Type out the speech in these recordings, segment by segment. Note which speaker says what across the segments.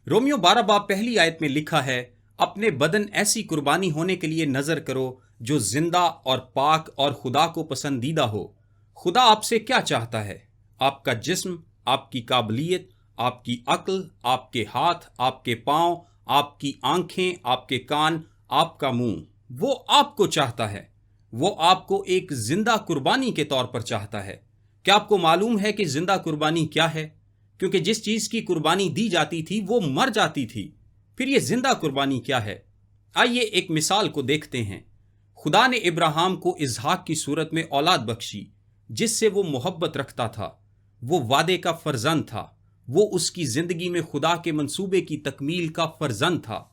Speaker 1: Romeo 12 باب پہلی آیت میں لکھا ہے، اپنے بدن ایسی قربانی ہونے کے لیے نظر کرو جو زندہ اور پاک اور خدا کو پسندیدہ ہو۔ خدا آپ سے کیا چاہتا ہے؟ آپ کا جسم، آپ کی قابلیت، آپ کی عقل، آپ کے ہاتھ، آپ کے پاؤں، آپ کی آنکھیں، آپ کے کان، آپ کا منہ، وہ آپ کو چاہتا ہے۔ وہ آپ کو ایک زندہ قربانی کے طور پر چاہتا ہے۔ کیا آپ کو معلوم ہے کہ زندہ قربانی کیا ہے؟ کیونکہ جس چیز کی قربانی دی جاتی تھی وہ مر جاتی تھی۔ پھر یہ زندہ قربانی کیا ہے؟ آئیے ایک مثال کو دیکھتے ہیں۔ خدا نے ابراہیم کو اسحاق کی صورت میں اولاد بخشی جس سے وہ محبت رکھتا تھا۔ وہ وعدے کا فرزند تھا۔ وہ اس کی زندگی میں خدا کے منصوبے کی تکمیل کا فرزند تھا۔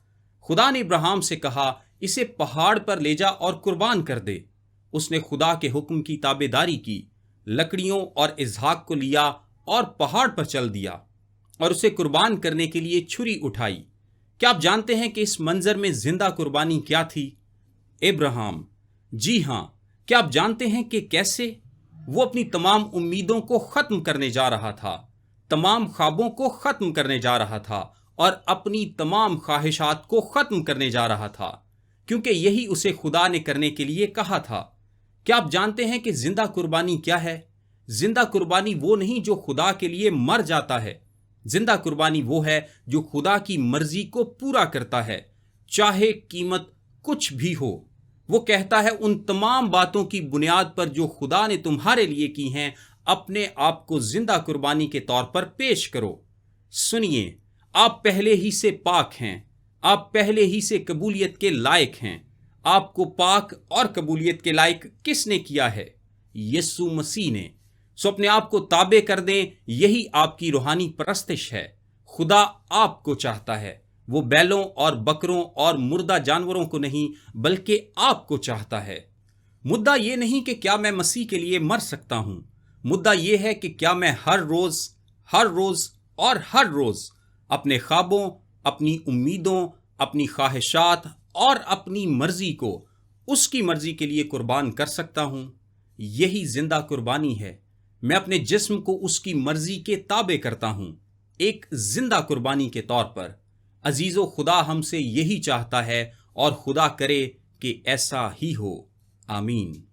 Speaker 1: خدا نے ابراہیم سے کہا، اسے پہاڑ پر لے جا اور قربان کر دے۔ اس نے خدا کے حکم کی تابع داری کی، لکڑیوں اور اسحاق کو لیا اور پہاڑ پر چل دیا اور اسے قربان کرنے کے لیے چھری اٹھائی۔ کیا آپ جانتے ہیں کہ اس منظر میں زندہ قربانی کیا تھی؟ ابراہیم۔ جی ہاں۔ کیا آپ جانتے ہیں کہ کیسے؟ وہ اپنی تمام امیدوں کو ختم کرنے جا رہا تھا، تمام خوابوں کو ختم کرنے جا رہا تھا اور اپنی تمام خواہشات کو ختم کرنے جا رہا تھا، کیونکہ یہی اسے خدا نے کرنے کے لیے کہا تھا۔ کیا آپ جانتے ہیں کہ زندہ قربانی کیا ہے؟ زندہ قربانی وہ نہیں جو خدا کے لیے مر جاتا ہے۔ زندہ قربانی وہ ہے جو خدا کی مرضی کو پورا کرتا ہے، چاہے قیمت کچھ بھی ہو۔ وہ کہتا ہے ان تمام باتوں کی بنیاد پر جو خدا نے تمہارے لیے کی ہیں، اپنے آپ کو زندہ قربانی کے طور پر پیش کرو۔ سنیے، آپ پہلے ہی سے پاک ہیں۔ آپ پہلے ہی سے قبولیت کے لائق ہیں۔ آپ کو پاک اور قبولیت کے لائق کس نے کیا ہے؟ یسوع مسیح نے۔ سو اپنے آپ کو تابع کر دیں، یہی آپ کی روحانی پرستش ہے۔ خدا آپ کو چاہتا ہے۔ وہ بیلوں اور بکروں اور مردہ جانوروں کو نہیں بلکہ آپ کو چاہتا ہے۔ مدعا یہ نہیں کہ کیا میں مسیح کے لیے مر سکتا ہوں، مدعا یہ ہے کہ کیا میں ہر روز اور ہر روز اپنے خوابوں، اپنی امیدوں، اپنی خواہشات اور اپنی مرضی کو اس کی مرضی کے لیے قربان کر سکتا ہوں۔ یہی زندہ قربانی ہے۔ میں اپنے جسم کو اس کی مرضی کے تابع کرتا ہوں، ایک زندہ قربانی کے طور پر۔ عزیزو، خدا ہم سے یہی چاہتا ہے اور خدا کرے کہ ایسا ہی ہو۔ آمین۔